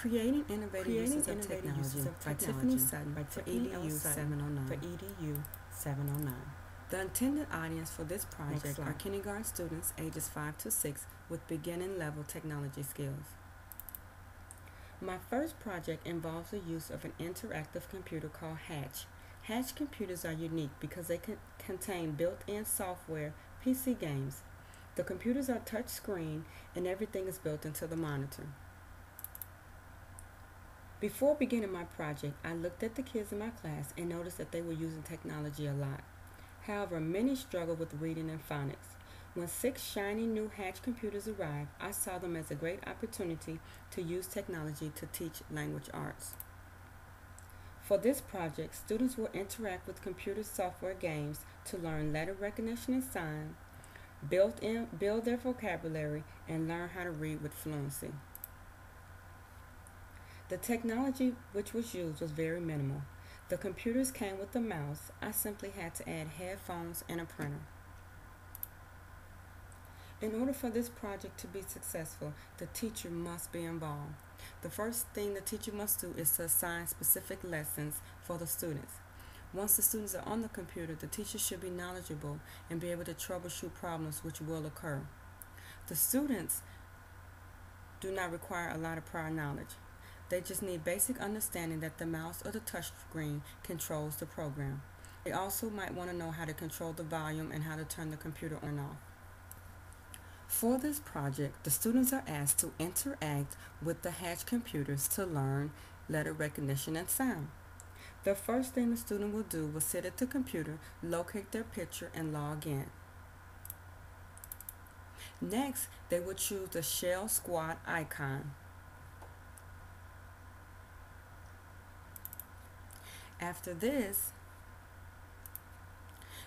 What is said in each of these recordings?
Creating Innovative Uses of Technology by Tiffany Sutton for EDU 709. The intended audience for this project are kindergarten students ages 5 to 6 with beginning level technology skills. My first project involves the use of an interactive computer called Hatch. Hatch computers are unique because they contain built-in software PC games. The computers are touch screen and everything is built into the monitor. Before beginning my project, I looked at the kids in my class and noticed that they were using technology a lot. However, many struggle with reading and phonics. When 6 shiny new Hatch computers arrived, I saw them as a great opportunity to use technology to teach language arts. For this project, students will interact with computer software games to learn letter recognition and sign, build their vocabulary, and learn how to read with fluency. The technology which was used was very minimal. The computers came with a mouse. I simply had to add headphones and a printer. In order for this project to be successful, the teacher must be involved. The first thing the teacher must do is to assign specific lessons for the students. Once the students are on the computer, the teacher should be knowledgeable and be able to troubleshoot problems which will occur. The students do not require a lot of prior knowledge. They just need basic understanding that the mouse or the touch screen controls the program. They also might want to know how to control the volume and how to turn the computer on and off. For this project, the students are asked to interact with the Hatch computers to learn letter recognition and sound. The first thing the student will do will sit at the computer, locate their picture, and log in. Next, they will choose the Shell Squad icon. After this,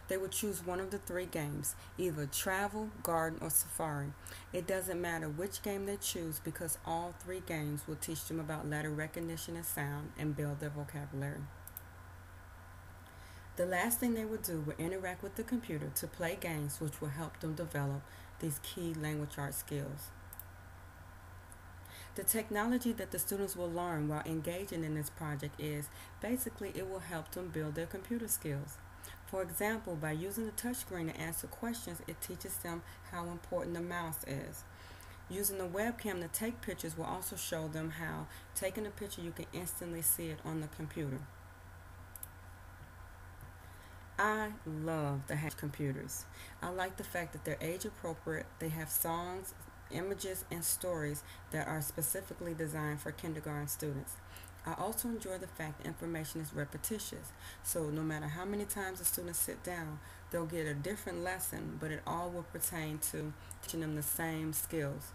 they will choose one of the 3 games, either Travel, Garden, or Safari. It doesn't matter which game they choose because all 3 games will teach them about letter recognition and sound and build their vocabulary. The last thing they will do will interact with the computer to play games which will help them develop these key language arts skills. The technology that the students will learn while engaging in this project is basically it will help them build their computer skills. For example, by using the touchscreen to answer questions, it teaches them how important the mouse is. Using the webcam to take pictures will also show them how taking a picture you can instantly see it on the computer. I love the Hatch computers. I like the fact that they're age appropriate, they have songs, images, and stories that are specifically designed for kindergarten students. I also enjoy the fact that information is repetitious, so no matter how many times the students sit down, they'll get a different lesson, but it all will pertain to teaching them the same skills.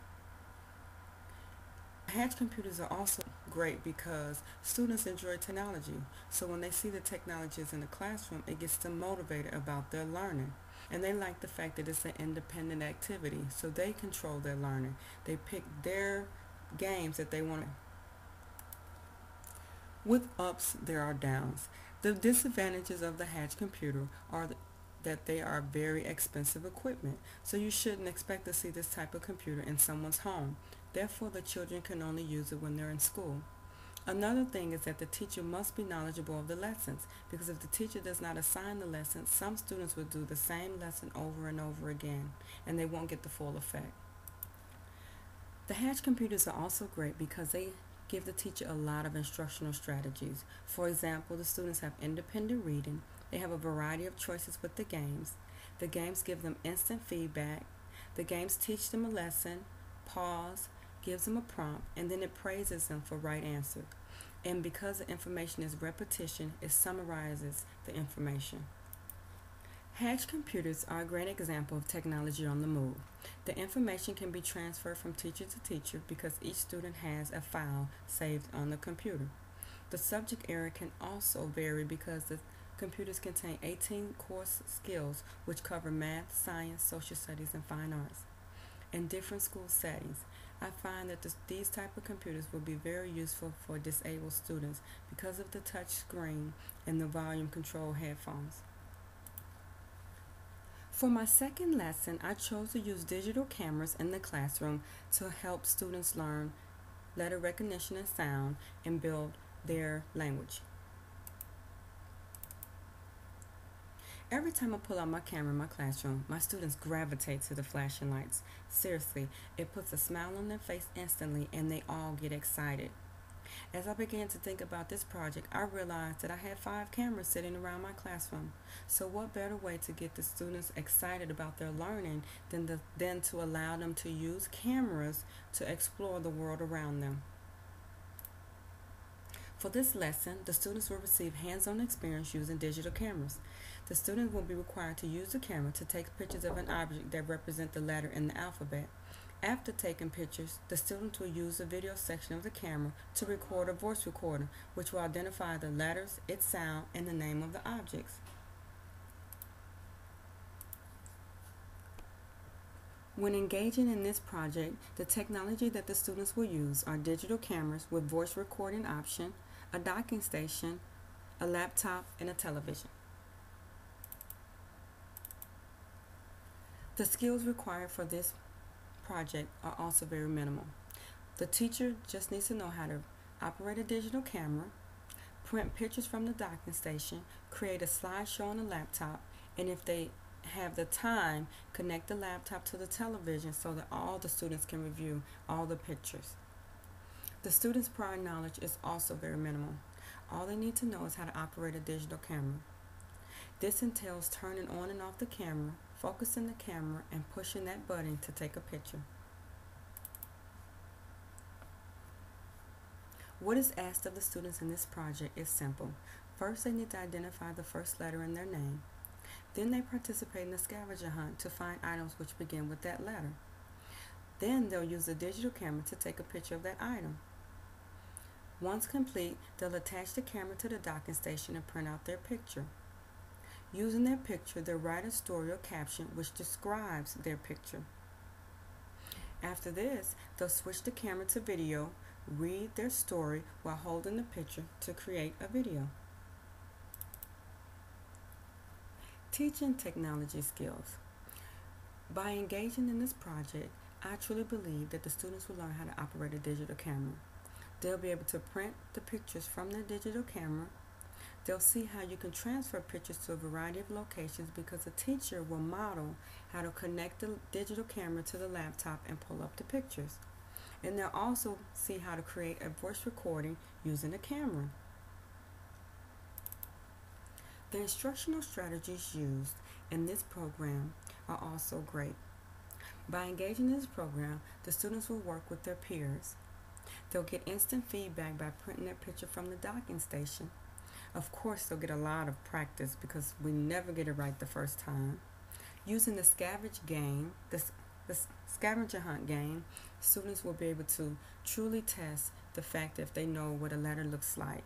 Hatch computers are also great because students enjoy technology, so when they see the technologies in the classroom, it gets them motivated about their learning. And they like the fact that it's an independent activity, so they control their learning. They pick their games that they want to. With ups, there are downs. The disadvantages of the Hatch computer are that they are very expensive equipment, so you shouldn't expect to see this type of computer in someone's home. Therefore, the children can only use it when they're in school. Another thing is that the teacher must be knowledgeable of the lessons, because if the teacher does not assign the lessons, some students will do the same lesson over and over again, and they won't get the full effect. The Hatch computers are also great because they give the teacher a lot of instructional strategies. For example, the students have independent reading, they have a variety of choices with the games give them instant feedback, the games teach them a lesson, pause, gives them a prompt, and then it praises them for right answer. And because the information is repetition, it summarizes the information. Hatch computers are a great example of technology on the move. The information can be transferred from teacher to teacher because each student has a file saved on the computer. The subject area can also vary because the computers contain 18 course skills which cover math, science, social studies, and fine arts. In different school settings, I find that these type of computers will be very useful for disabled students because of the touch screen and the volume control headphones. For my second lesson, I chose to use digital cameras in the classroom to help students learn letter recognition and sound, and build their language. Every time I pull out my camera in my classroom, my students gravitate to the flashing lights. Seriously, it puts a smile on their face instantly and they all get excited. As I began to think about this project, I realized that I had 5 cameras sitting around my classroom. So what better way to get the students excited about their learning than to allow them to use cameras to explore the world around them. For this lesson, the students will receive hands-on experience using digital cameras. The students will be required to use the camera to take pictures of an object that represents the letter in the alphabet. After taking pictures, the students will use the video section of the camera to record a voice recorder, which will identify the letters, its sound, and the name of the objects. When engaging in this project, the technology that the students will use are digital cameras with voice recording option, a docking station, a laptop, and a television. The skills required for this project are also very minimal. The teacher just needs to know how to operate a digital camera, print pictures from the docking station, create a slideshow on the laptop, and if they have the time, connect the laptop to the television so that all the students can review all the pictures. The students' prior knowledge is also very minimal. All they need to know is how to operate a digital camera. This entails turning on and off the camera, focusing the camera, and pushing that button to take a picture. What is asked of the students in this project is simple. First, they need to identify the first letter in their name. Then they participate in a scavenger hunt to find items which begin with that letter. Then they'll use a digital camera to take a picture of that item. Once complete, they'll attach the camera to the docking station and print out their picture. Using their picture, they'll write a story or caption which describes their picture. After this, they'll switch the camera to video, read their story while holding the picture to create a video. Teaching technology skills. By engaging in this project, I truly believe that the students will learn how to operate a digital camera. They'll be able to print the pictures from their digital camera. They'll see how you can transfer pictures to a variety of locations because the teacher will model how to connect the digital camera to the laptop and pull up the pictures. And they'll also see how to create a voice recording using a camera. The instructional strategies used in this program are also great. By engaging in this program, the students will work with their peers. They'll get instant feedback by printing their picture from the docking station. Of course, they'll get a lot of practice because we never get it right the first time. Using the scavenger hunt game, students will be able to truly test the fact if they know what a letter looks like,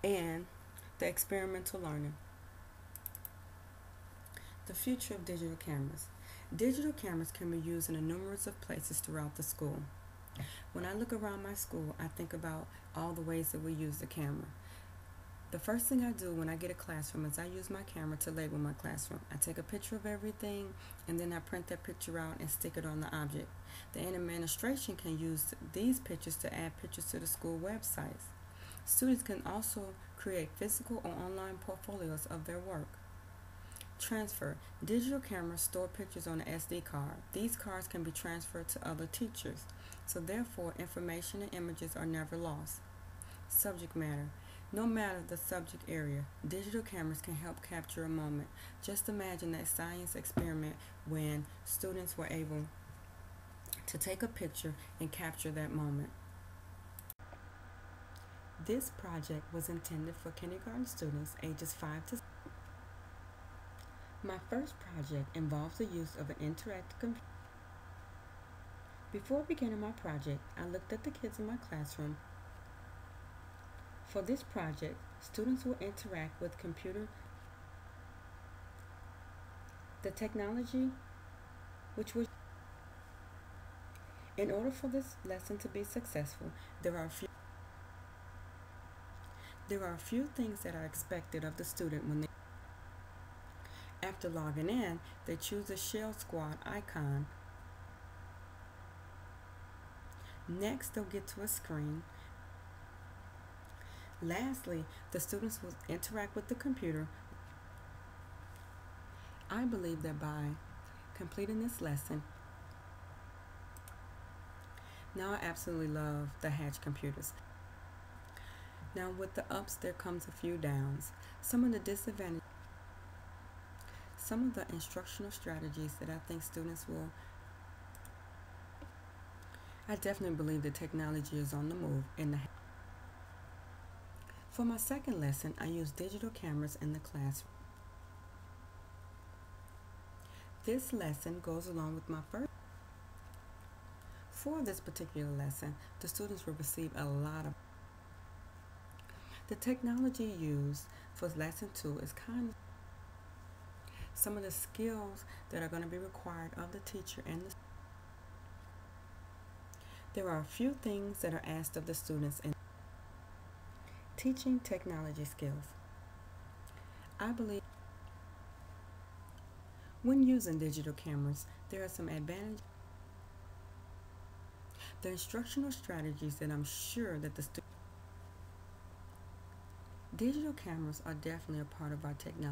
and the experimental learning. The future of digital cameras. Digital cameras can be used in a numerous of places throughout the school. When I look around my school, I think about all the ways that we use the camera. The first thing I do when I get a classroom is I use my camera to label my classroom. I take a picture of everything and then I print that picture out and stick it on the object. The administration can use these pictures to add pictures to the school websites. Students can also create physical or online portfolios of their work. Transfer. Digital cameras store pictures on an SD card. These cards can be transferred to other teachers, so therefore information and images are never lost. Subject matter. No matter the subject area, digital cameras can help capture a moment. Just imagine that science experiment when students were able to take a picture and capture that moment. This project was intended for kindergarten students ages 5 to 7. My first project involves the use of an interactive computer. Before beginning my project, I looked at the kids in my classroom. For this project, students will interact with the technology which was. In order for this lesson to be successful, there are a few things that are expected of the student when they. After logging in, they choose the Shell Squad icon. Next, they'll get to a screen. Lastly, the students will interact with the computer. I believe that by completing this lesson, now I absolutely love the Hatch computers. Now with the ups, there comes a few downs. Some of the disadvantages, some of the instructional strategies that I think students will, I definitely believe that technology is on the move in the. For my second lesson, I use digital cameras in the classroom. This lesson goes along with my first. For this particular lesson, the students will receive a lot of. The technology used for lesson 2 is kind of some of the skills that are going to be required of the teacher and the. There are a few things that are asked of the students in teaching technology skills. I believe when using digital cameras, there are some advantages. The instructional strategies that I'm sure that the digital cameras are definitely a part of our technology.